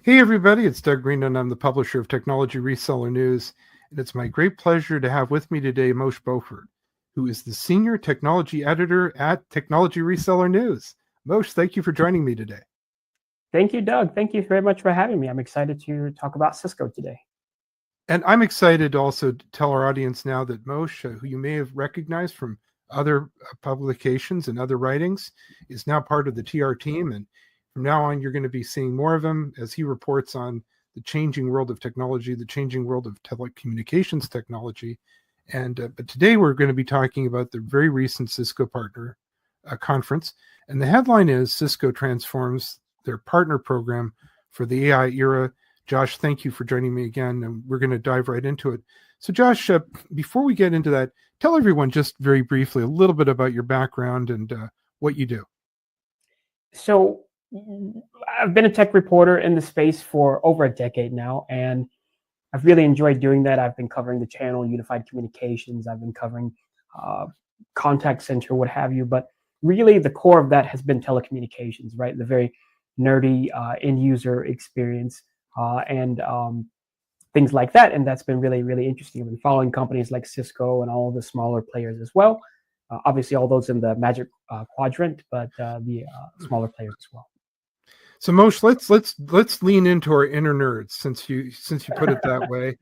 Hey everybody, it's Doug Green and I'm the publisher of Technology Reseller News, and it's my great pleasure to have with me today Moshe Beaufort, who is the Senior Technology Editor at Technology Reseller News. Moshe, thank you for joining me today. Thank you, Doug. Thank you very much for having me. I'm excited to talk about Cisco today. And I'm excited also to tell our audience now that Moshe, who you may have recognized from other publications and other writings, is now part of the TR team, and from now on, you're going to be seeing more of him as he reports on the changing world of technology, the changing world of telecommunications technology. And but today we're going to be talking about the very recent Cisco partner conference. And the headline is Cisco transforms their partner program for the AI era. Josh, thank you for joining me again. And we're going to dive right into it. So Josh, before we get into that, tell everyone just very briefly a little bit about your background and what you do. So I've been a tech reporter in the space for over a decade now, and I've really enjoyed doing that. I've been covering the channel, unified communications. I've been covering contact center, what have you. But really, the core of that has been telecommunications, right? The very nerdy end user experience and things like that. And that's been really, really interesting. I've been following companies like Cisco and all of the smaller players as well. Obviously, all those in the magic quadrant, but the smaller players as well. So Moshe, let's lean into our inner nerds since you put it that way.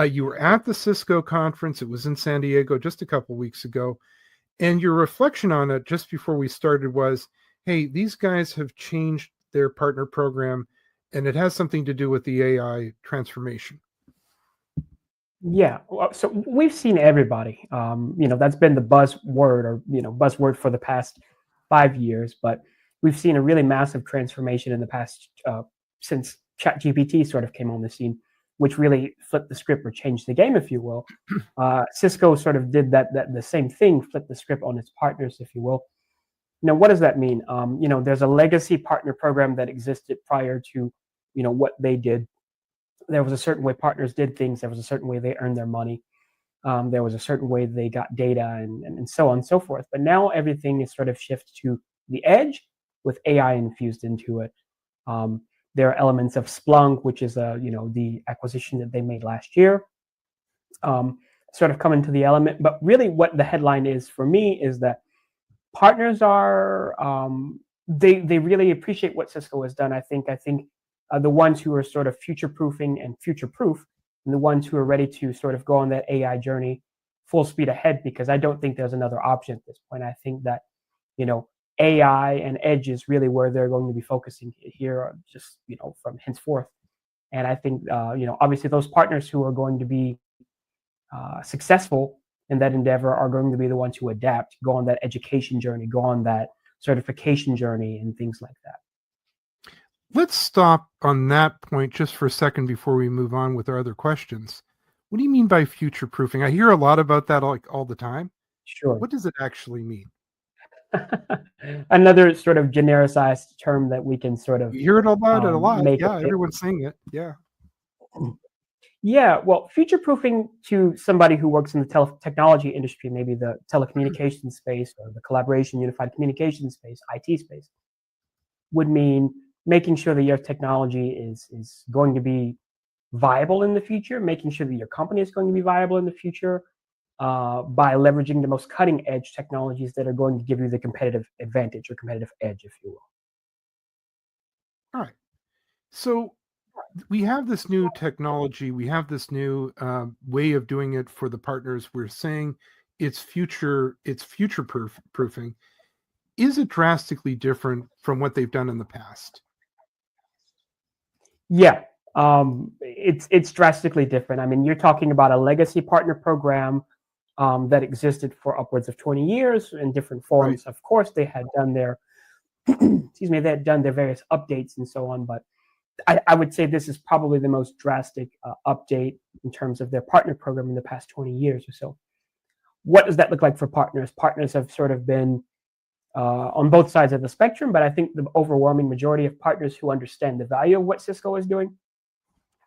You were at the Cisco conference. It was in San Diego just a couple weeks ago, and your reflection on it just before we started was, "Hey, these guys have changed their partner program, and it has something to do with the AI transformation." Yeah, well, so we've seen everybody. That's been the buzzword for the past 5 years. But we've seen a really massive transformation in the past since ChatGPT sort of came on the scene, which really flipped the script or changed the game, if you will. Cisco sort of did that the same thing, flipped the script on its partners, if you will. Now, what does that mean? There's a legacy partner program that existed prior to, what they did. There was a certain way partners did things. There was a certain way they earned their money. There was a certain way they got data and so on and so forth. But now everything is sort of shifted to the edge with AI infused into it. There are elements of Splunk, which is the acquisition that they made last year, sort of come into the element. But really what the headline is for me is that partners are, they really appreciate what Cisco has done. I think the ones who are sort of future-proofing and future-proof, and the ones who are ready to sort of go on that AI journey full speed ahead, because I don't think there's another option at this point. I think that, AI and edge is really where they're going to be focusing here, just, from henceforth. And I think, obviously those partners who are going to be successful in that endeavor are going to be the ones who adapt, go on that education journey, go on that certification journey and things like that. Let's stop on that point just for a second before we move on with our other questions. What do you mean by future proofing? I hear a lot about that all the time. Sure. What does it actually mean? Another sort of genericized term that we can sort of you hear it about it a lot. Yeah, everyone's saying it. Yeah. Yeah, well, future proofing to somebody who works in the technology industry, maybe the telecommunications space or the collaboration, unified communication space, IT space, would mean making sure that your technology is going to be viable in the future, making sure that your company is going to be viable in the future by leveraging the most cutting edge technologies that are going to give you the competitive advantage or competitive edge, if you will. All right. So we have this new technology. We have this new way of doing it for the partners. We're saying it's future proofing. Is it drastically different from what they've done in the past? Yeah, it's drastically different. I mean, you're talking about a legacy partner program that existed for upwards of 20 years in different forms. Right. Of course, they had done their excuse me, they had done their various updates and so on. But I would say this is probably the most drastic update in terms of their partner program in the past 20 years or so. What does that look like for partners? Partners have sort of been on both sides of the spectrum, but I think the overwhelming majority of partners who understand the value of what Cisco is doing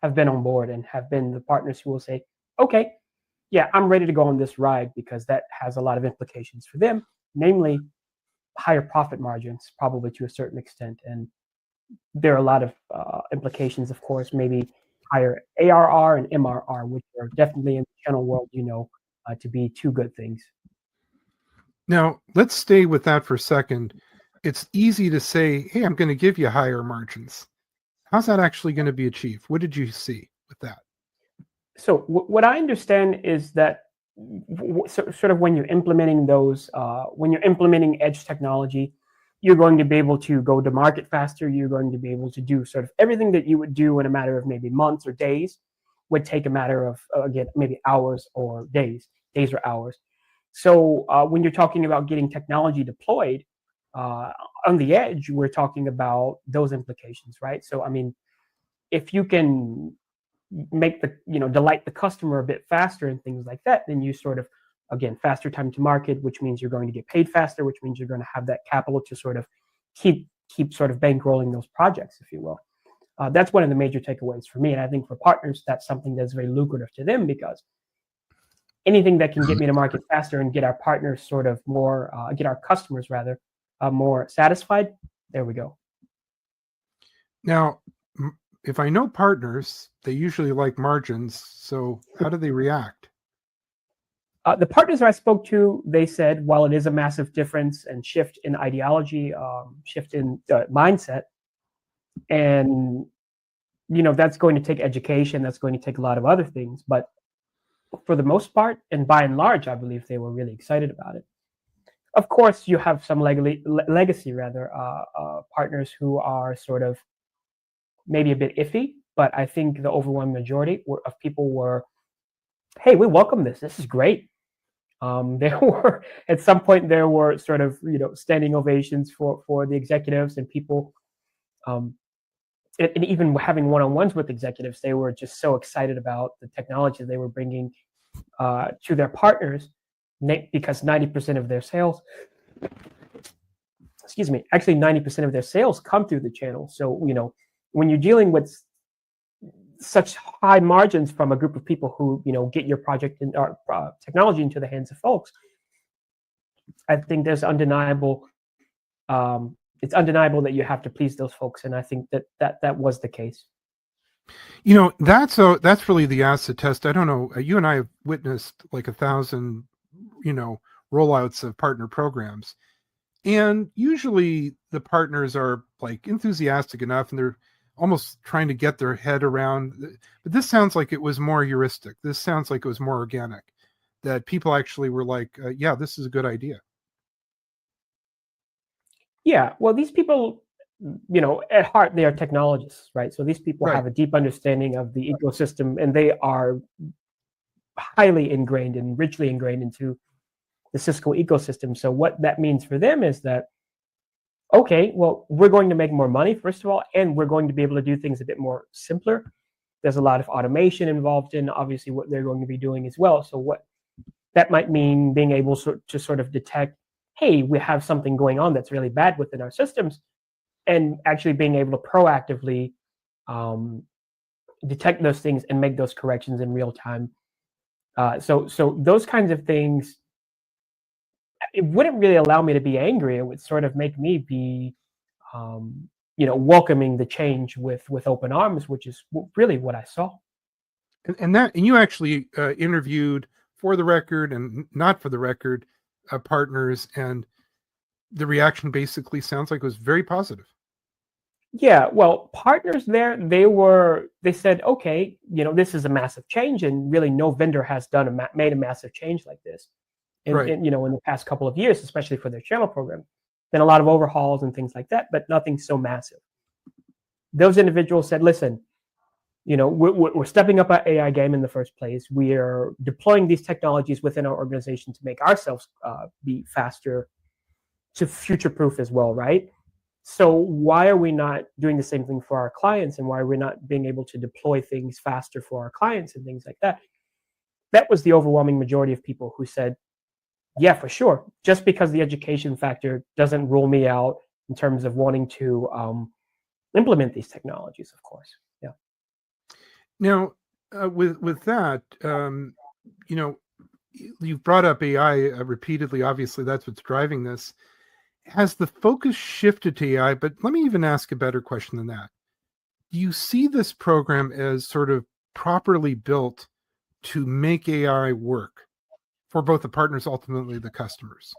have been on board and have been the partners who will say, okay, yeah, I'm ready to go on this ride, because that has a lot of implications for them, namely higher profit margins, probably to a certain extent. And there are a lot of implications, of course, maybe higher ARR and MRR, which are definitely in the channel world, to be two good things. Now, let's stay with that for a second. It's easy to say, hey, I'm going to give you higher margins. How's that actually going to be achieved? What did you see with that? So what I understand is that sort of when you're implementing when you're implementing edge technology, you're going to be able to go to market faster. You're going to be able to do sort of everything that you would do in a matter of maybe months or days would take a matter of, again, maybe hours or days or hours. So when you're talking about getting technology deployed on the edge, we're talking about those implications, right? So, I mean, if you can make delight the customer a bit faster and things like that, then you sort of, again, faster time to market, which means you're going to get paid faster, which means you're going to have that capital to sort of keep sort of bankrolling those projects, if you will. That's one of the major takeaways for me. And I think for partners, that's something that's very lucrative to them, because anything that can get me to market faster and get our partners sort of more, get our customers rather, more satisfied, there we go. Now, if I know partners, they usually like margins. So how do they react? The partners I spoke to, they said, while it is a massive difference and shift in ideology, shift in mindset, and that's going to take education, that's going to take a lot of other things, but for the most part, and by and large, I believe they were really excited about it. Of course, you have some legacy partners who are sort of maybe a bit iffy, but I think the overwhelming majority of people were, hey, we welcome this. This is great. There were, at some point, there were sort of, standing ovations for the executives and people. And even having one-on-ones with executives, they were just so excited about the technology they were bringing to their partners, because 90% of their sales, actually 90% of their sales come through the channel. So, when you're dealing with such high margins from a group of people who, get your project and technology into the hands of folks, I think there's undeniable. It's undeniable that you have to please those folks, and I think that was the case. That's really the acid test. I don't know. You and I have witnessed like 1,000, rollouts of partner programs, and usually the partners are like enthusiastic enough, and they're almost trying to get their head around. But this sounds like it was more heuristic. This sounds like it was more organic. That people actually were like, "Yeah, this is a good idea." Yeah, well, these people, at heart, they are technologists, right? So these people have a deep understanding of the ecosystem, and they are highly ingrained and richly ingrained into the Cisco ecosystem. So what that means for them is that, okay, well, we're going to make more money, first of all, and we're going to be able to do things a bit more simpler. There's a lot of automation involved in, obviously, what they're going to be doing as well. So what that might mean, being able to sort of detect, hey, we have something going on that's really bad within our systems, and actually being able to proactively detect those things and make those corrections in real time. So those kinds of things, it wouldn't really allow me to be angry. It would sort of make me be, welcoming the change with open arms, which is really what I saw. And you actually interviewed, for the record and not for the record, partners, and the reaction basically sounds like it was very positive. Yeah, well, partners there, they said, okay, this is a massive change, and really no vendor has made a massive change like this in the past couple of years, especially for their channel program. Been a lot of overhauls and things like that, but nothing so massive. Those individuals said, listen, we're stepping up our AI game in the first place. We are deploying these technologies within our organization to make ourselves be faster, to future-proof as well, right? So why are we not doing the same thing for our clients, and why are we not being able to deploy things faster for our clients and things like that? That was the overwhelming majority of people who said, yeah, for sure. Just because the education factor doesn't rule me out in terms of wanting to implement these technologies, of course. Yeah. Now, with that, you've brought up AI repeatedly. Obviously, that's what's driving this. has the focus shifted to AI? But let me even ask a better question than that. Do you see this program as sort of properly built to make AI work for both the partners, ultimately the customers?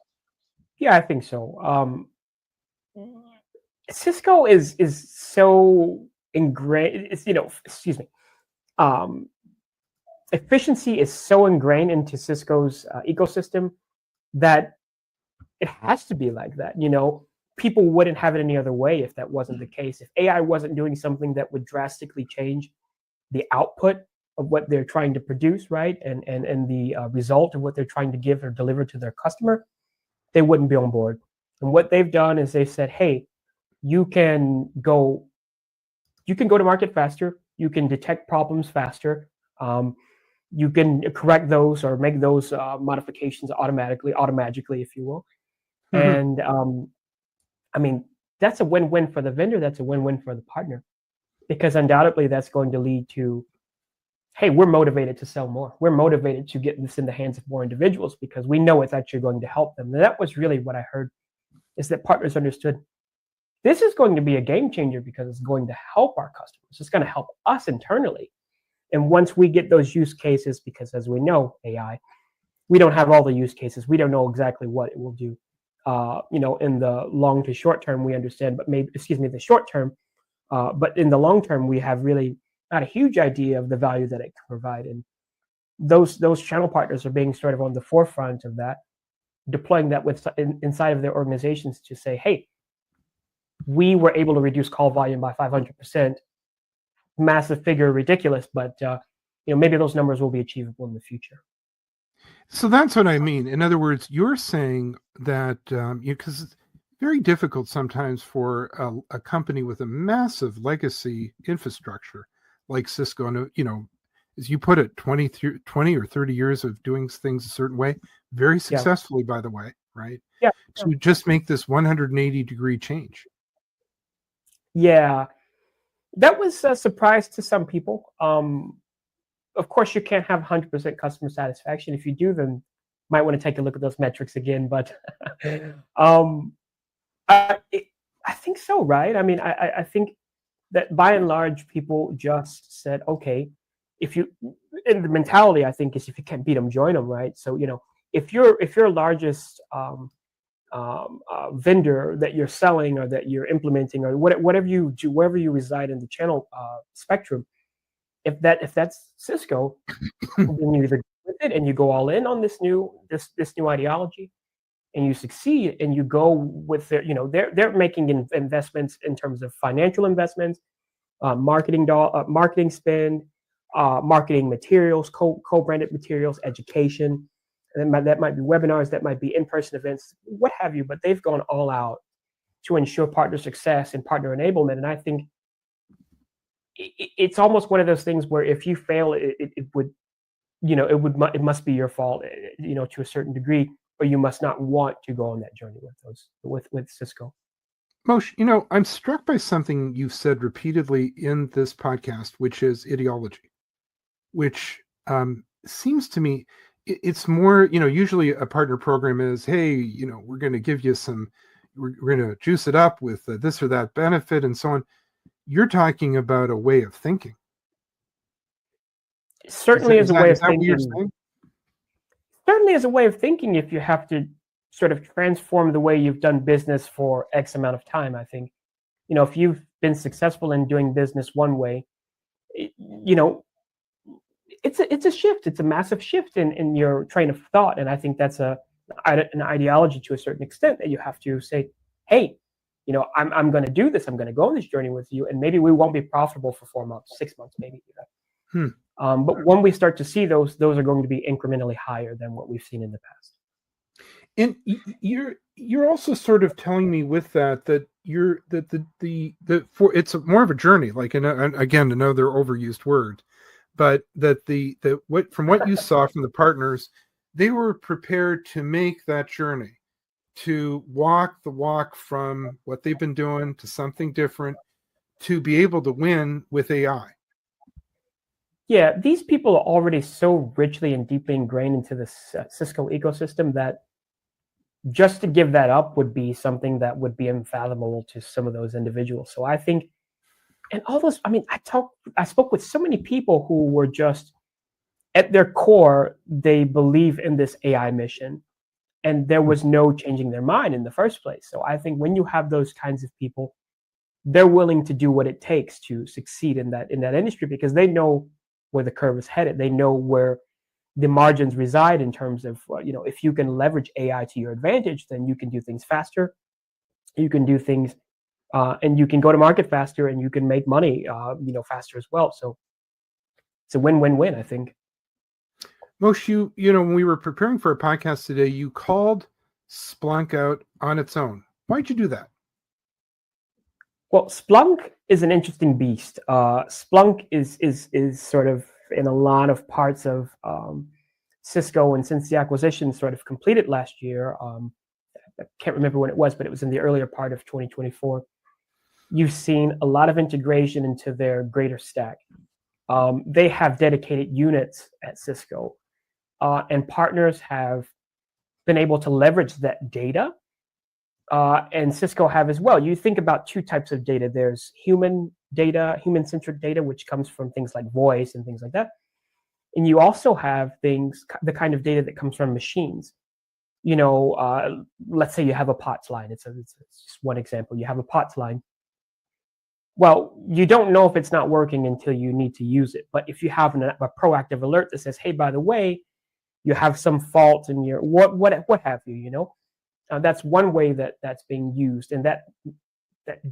Yeah, I think so. Cisco is so ingrained. It's, excuse me. Um, Efficiency is so ingrained into Cisco's ecosystem that it has to be like that. People wouldn't have it any other way if that wasn't the case. If AI wasn't doing something that would drastically change the output of what they're trying to produce, right, and the result of what they're trying to give or deliver to their customer, they wouldn't be on board. And what they've done is they've said, hey, you can go to market faster, you can detect problems faster, you can correct those or make those modifications automagically, if you will. Mhm. And I mean, that's a win-win for the vendor, that's a win-win for the partner, because undoubtedly that's going to lead to, hey, we're motivated to sell more, we're motivated to get this in the hands of more individuals because we know it's actually going to help them. And that was really what I heard, is that partners understood this is going to be a game changer because it's going to help our customers. It's going to help us internally. And once we get those use cases, because as we know, AI, we don't have all the use cases. We don't know exactly what it will do. In the long to short term, we understand, but the short term, but in the long term, we have really not a huge idea of the value that it can provide. And those channel partners are being sort of on the forefront of that, deploying that inside of their organizations to say, hey, we were able to reduce call volume by 500%. Massive figure, ridiculous, but maybe those numbers will be achievable in the future. So that's what I mean. In other words, you're saying that because it's very difficult sometimes for a company with a massive legacy infrastructure like Cisco, and as you put it, 20 or 30 years of doing things a certain way, very successfully, by the way, right? Yeah. To just make this 180-degree change. Yeah, that was a surprise to some people. Of course, you can't have 100% customer satisfaction. If you do, then might want to take a look at those metrics again. But I think so, right? I mean, I think that by and large, people just said, okay, and the mentality, I think, is if you can't beat them, join them, right? So, if your largest vendor that you're selling or that you're implementing or whatever you do, wherever you reside in the channel spectrum, if that's Cisco, then you either go with it and you go all in on this new ideology, and you succeed, and you go with they're making investments in terms of financial investments, marketing spend, marketing materials, co-branded materials, education. And that might be webinars, that might be in-person events, what have you. But they've gone all out to ensure partner success and partner enablement. And I think it's almost one of those things where if you fail, it must be your fault, to a certain degree, or you must not want to go on that journey with Cisco. Moshe, I'm struck by something you've said repeatedly in this podcast, which is ideology, which seems to me it's more, usually a partner program is, hey, we're going to give you we're going to juice it up with this or that benefit and so on. You're talking about a way of thinking. Certainly is a way of that what you're thinking. saying? Certainly is a way of thinking if you have to sort of transform the way you've done business for X amount of time. I think, if you've been successful in doing business one way, it's a shift. It's a massive shift in your train of thought. And I think that's an ideology to a certain extent that you have to say, hey, I'm going to do this. I'm going to go on this journey with you. And maybe we won't be profitable for 4 months, 6 months, maybe. But when we start to see those are going to be incrementally higher than what we've seen in the past. And you're also sort of telling me with that it's more of a journey, like again, another overused word, but that from what you saw from the partners, they were prepared to make that journey, to walk the walk from what they've been doing to something different, to be able to win with AI. Yeah, these people are already so richly and deeply ingrained into the Cisco ecosystem that just to give that up would be something that would be unfathomable to some of those individuals. So I think, and all those, I mean, I spoke with so many people who were just at their core, they believe in this AI mission, and there was no changing their mind in the first place. So I think when you have those kinds of people, they're willing to do what it takes to succeed in that industry, because they know where the curve is headed. They know where the margins reside in terms of, if you can leverage AI to your advantage, then you can do things faster. You can do things, and you can go to market faster, and you can make money, faster as well. So it's a win-win-win, I think. Moshe, when we were preparing for a podcast today, you called Splunk out on its own. Why'd you do that? Well, Splunk is an interesting beast. Splunk is sort of in a lot of parts of Cisco, and since the acquisition sort of completed last year, I can't remember when it was, but it was in the earlier part of 2024. You've seen a lot of integration into their greater stack. They have dedicated units at Cisco, and partners have been able to leverage that data, and Cisco have as well. You think about two types of data. There's human data, human-centric data, which comes from things like voice and things like that. And you also have the kind of data that comes from machines. Let's say you have a POTS line. It's just one example. You have a POTS line. Well, you don't know if it's not working until you need to use it. But if you have a proactive alert that says, hey, by the way, you have some fault in your what have you, that's one way that's being used. And that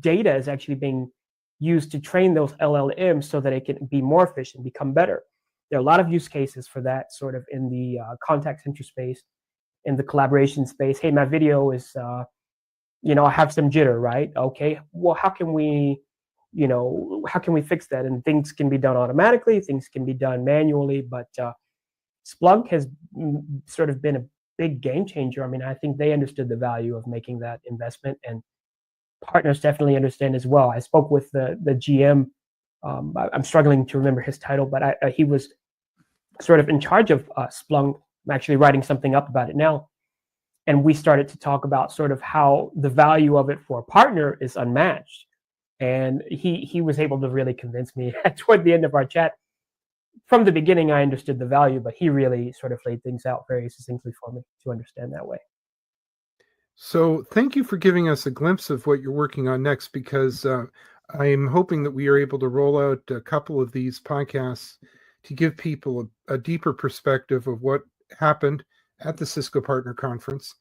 data is actually being used to train those LLMs so that it can be more efficient, become better. There are a lot of use cases for that, sort of in the contact center space, in the collaboration space. Hey, my video is, I have some jitter, right? Okay, well, how can we fix that? And things can be done automatically, things can be done manually, but Splunk has sort of been a big game changer. I mean, I think they understood the value of making that investment, and partners definitely understand as well. I spoke with the GM. I'm struggling to remember his title, but he was sort of in charge of Splunk. I'm actually writing something up about it now. And we started to talk about sort of how the value of it for a partner is unmatched. And he was able to really convince me toward the end of our chat. From the beginning, I understood the value, but he really sort of laid things out very succinctly for me to understand that way. So thank you for giving us a glimpse of what you're working on next, because I'm hoping that we are able to roll out a couple of these podcasts to give people a deeper perspective of what happened at the Cisco Partner Conference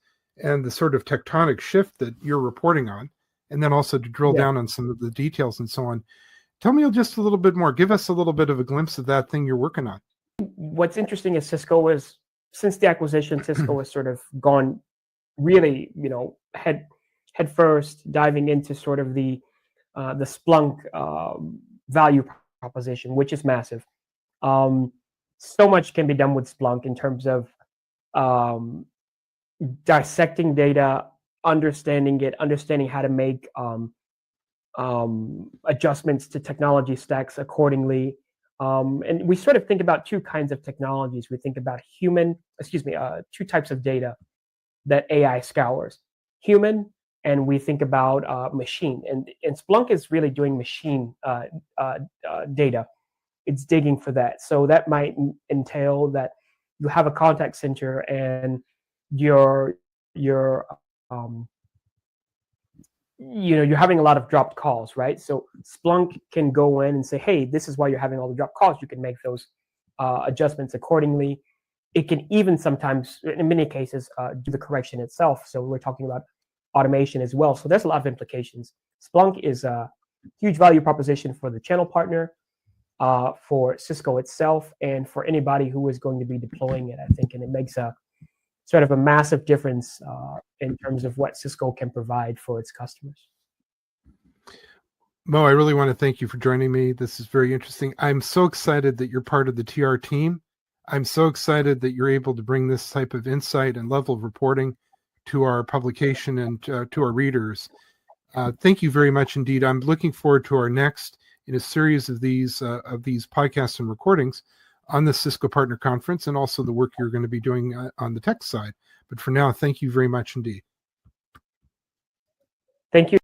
and the sort of tectonic shift that you're reporting on, and then also to drill down on some of the details and so on. Tell me just a little bit more. Give us a little bit of a glimpse of that thing you're working on. What's interesting is Cisco is, since the acquisition, Cisco has sort of gone really, head first, diving into sort of the Splunk value proposition, which is massive. So much can be done with Splunk in terms of dissecting data, understanding it, understanding how to make adjustments to technology stacks accordingly. And we sort of think about two kinds of technologies. We think about two types of data that AI scours: human, and we think about machine. And Splunk is really doing machine data. It's digging for that. So that might entail that you have a contact center and you're having a lot of dropped calls, right? So Splunk can go in and say, hey, this is why you're having all the dropped calls. You can make those adjustments accordingly. It can even sometimes, in many cases, do the correction itself. So we're talking about automation as well. So there's a lot of implications. Splunk is a huge value proposition for the channel partner, for Cisco itself, and for anybody who is going to be deploying it, I think. And it makes a sort of a massive difference in terms of what Cisco can provide for its customers. Mo, I really want to thank you for joining me. This is very interesting. I'm so excited that you're part of the TR team. I'm so excited that you're able to bring this type of insight and level of reporting to our publication and to our readers. Thank you very much indeed. I'm looking forward to our next in a series of these podcasts and recordings on the Cisco Partner Conference and also the work you're going to be doing on the tech side. But for now, thank you very much indeed. Thank you.